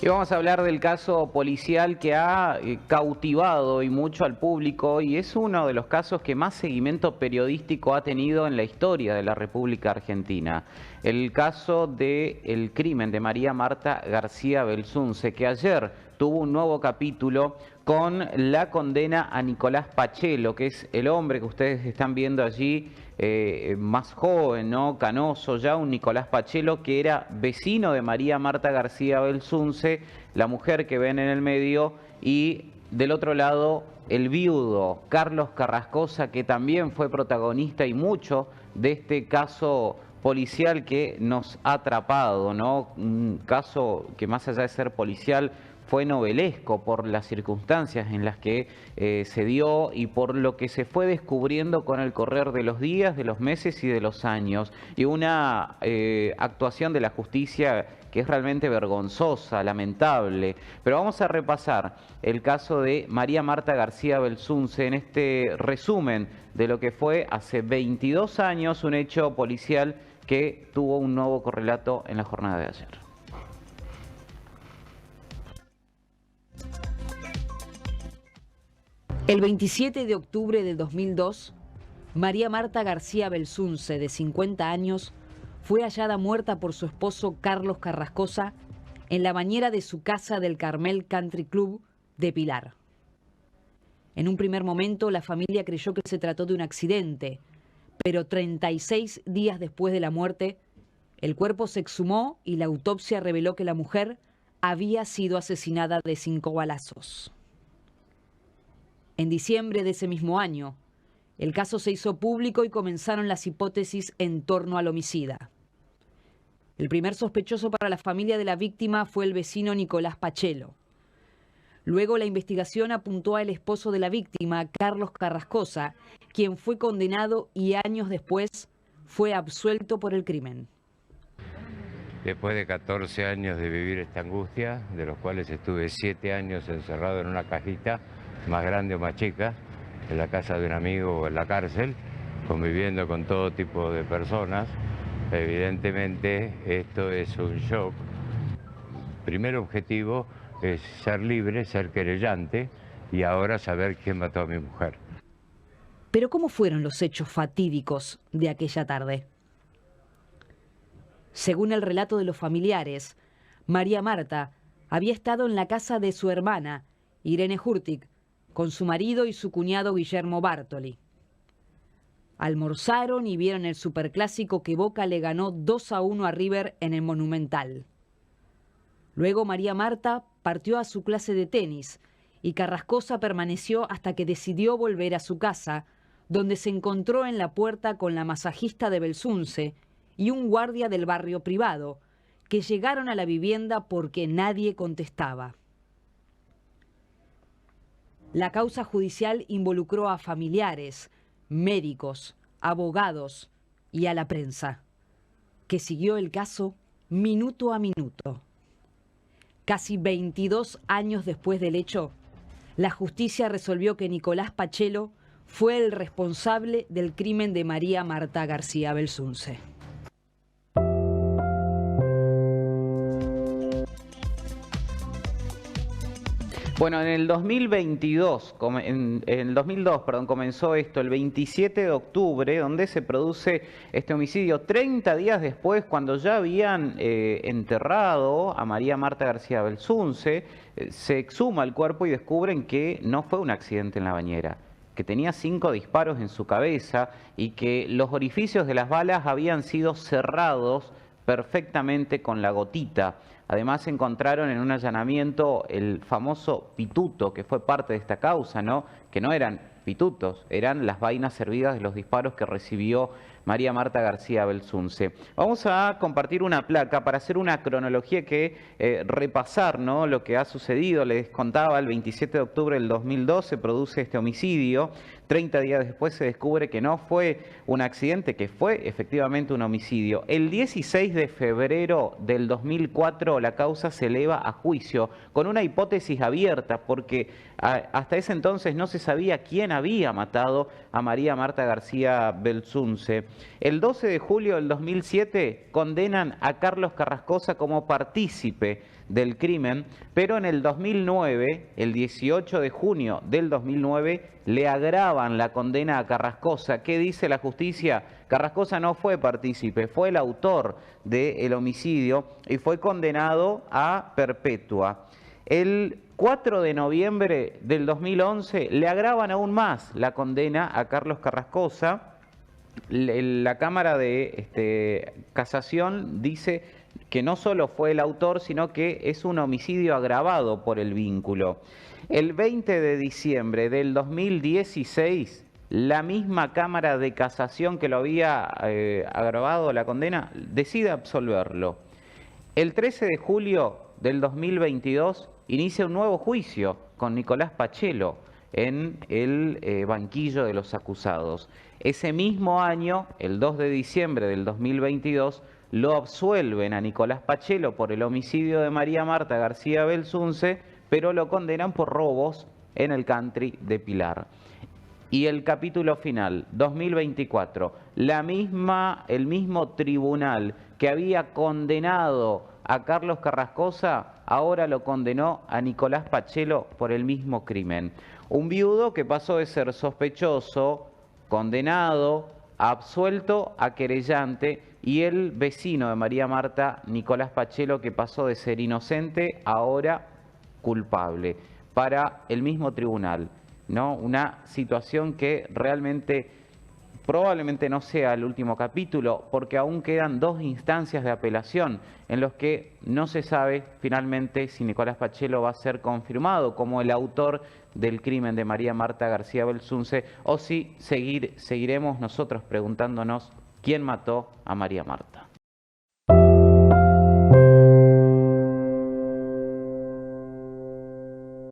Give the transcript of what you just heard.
Y vamos a hablar del caso policial que ha cautivado y mucho al público, y es uno de los casos que más seguimiento periodístico ha tenido en la historia de la República Argentina. El caso del crimen de María Marta García Belsunce, que ayer tuvo un nuevo capítulo con la condena a Nicolás Pachelo, que es el hombre que ustedes están viendo allí, más joven, ¿no? Canoso ya, un Nicolás Pachelo que era vecino de María Marta García Belsunce, la mujer que ven en el medio, y del otro lado el viudo Carlos Carrascosa, que también fue protagonista y mucho de este caso policial que nos ha atrapado, ¿no? Un caso que más allá de ser policial fue novelesco por las circunstancias en las que se dio y por lo que se fue descubriendo con el correr de los días, de los meses y de los años. Y una actuación de la justicia que es realmente vergonzosa, lamentable. Pero vamos a repasar el caso de María Marta García Belsunce en este resumen de lo que fue hace 22 años un hecho policial que tuvo un nuevo correlato en la jornada de ayer. El 27 de octubre del 2002, María Marta García Belsunce, de 50 años, fue hallada muerta por su esposo Carlos Carrascosa en la bañera de su casa del Carmel Country Club de Pilar. En un primer momento, la familia creyó que se trató de un accidente, pero 36 días después de la muerte, el cuerpo se exhumó y la autopsia reveló que la mujer había sido asesinada de 5 balazos. En diciembre de ese mismo año, el caso se hizo público y comenzaron las hipótesis en torno al homicida. El primer sospechoso para la familia de la víctima fue el vecino Nicolás Pachelo. Luego la investigación apuntó al esposo de la víctima, Carlos Carrascosa, quien fue condenado y años después fue absuelto por el crimen. Después de 14 años de vivir esta angustia, de los cuales estuve 7 años encerrado en una cajita, más grande o más chica, en la casa de un amigo o en la cárcel, conviviendo con todo tipo de personas. Evidentemente esto es un shock. Primer objetivo es ser libre, ser querellante y ahora saber quién mató a mi mujer. Pero ¿cómo fueron los hechos fatídicos de aquella tarde? Según el relato de los familiares, María Marta había estado en la casa de su hermana, Irene Hurtig, con su marido y su cuñado Guillermo Bartoli. Almorzaron y vieron el superclásico que Boca le ganó 2-1 a River en el Monumental. Luego María Marta partió a su clase de tenis y Carrascosa permaneció hasta que decidió volver a su casa, donde se encontró en la puerta con la masajista de Belsunce y un guardia del barrio privado, que llegaron a la vivienda porque nadie contestaba. La causa judicial involucró a familiares, médicos, abogados y a la prensa, que siguió el caso minuto a minuto. Casi 22 años después del hecho, la justicia resolvió que Nicolás Pachelo fue el responsable del crimen de María Marta García Belsunce. Bueno, en el 2022, en el 2002, perdón, comenzó esto, el 27 de octubre, donde se produce este homicidio. 30 días después, cuando ya habían enterrado a María Marta García Belsunce, se exhuma el cuerpo y descubren que no fue un accidente en la bañera, que tenía 5 disparos en su cabeza y que los orificios de las balas habían sido cerrados perfectamente con la gotita. Además encontraron en un allanamiento el famoso pituto, que fue parte de esta causa, ¿no? Que no eran pitutos, eran las vainas servidas de los disparos que recibió María Marta García Belsunce. Vamos a compartir una placa para hacer una cronología que repasar, ¿no?, lo que ha sucedido. Les contaba, el 27 de octubre del 2002 se produce este homicidio. 30 días después se descubre que no fue un accidente, que fue efectivamente un homicidio. El 16 de febrero del 2004 la causa se eleva a juicio con una hipótesis abierta, porque hasta ese entonces no se sabía quién había matado a María Marta García Belsunce. El 12 de julio del 2007 condenan a Carlos Carrascosa como partícipe del crimen, pero en el 2009, el 18 de junio del 2009, le agravan la condena a Carrascosa. ¿Qué dice la justicia? Carrascosa no fue partícipe, fue el autor del homicidio y fue condenado a perpetua. El 4 de noviembre del 2011 le agravan aún más la condena a Carlos Carrascosa. La Cámara de Casación dice que no solo fue el autor, sino que es un homicidio agravado por el vínculo. El 20 de diciembre del 2016, la misma Cámara de Casación que lo había agravado la condena decide absolverlo. El 13 de julio del 2022 inicia un nuevo juicio con Nicolás Pachelo en el banquillo de los acusados. Ese mismo año, el 2 de diciembre del 2022, lo absuelven a Nicolás Pachelo por el homicidio de María Marta García Belsunce, pero lo condenan por robos en el country de Pilar. Y el capítulo final, 2024, el mismo tribunal que había condenado a Carlos Carrascosa, ahora lo condenó a Nicolás Pachelo por el mismo crimen. Un viudo que pasó de ser sospechoso, condenado, absuelto a querellante, y el vecino de María Marta, Nicolás Pachelo, que pasó de ser inocente, ahora culpable, para el mismo tribunal, ¿no? Una situación que realmente probablemente no sea el último capítulo, porque aún quedan 2 instancias de apelación en los que no se sabe finalmente si Nicolás Pachelo va a ser confirmado como el autor del crimen de María Marta García Belsunce, o si seguiremos nosotros preguntándonos quién mató a María Marta.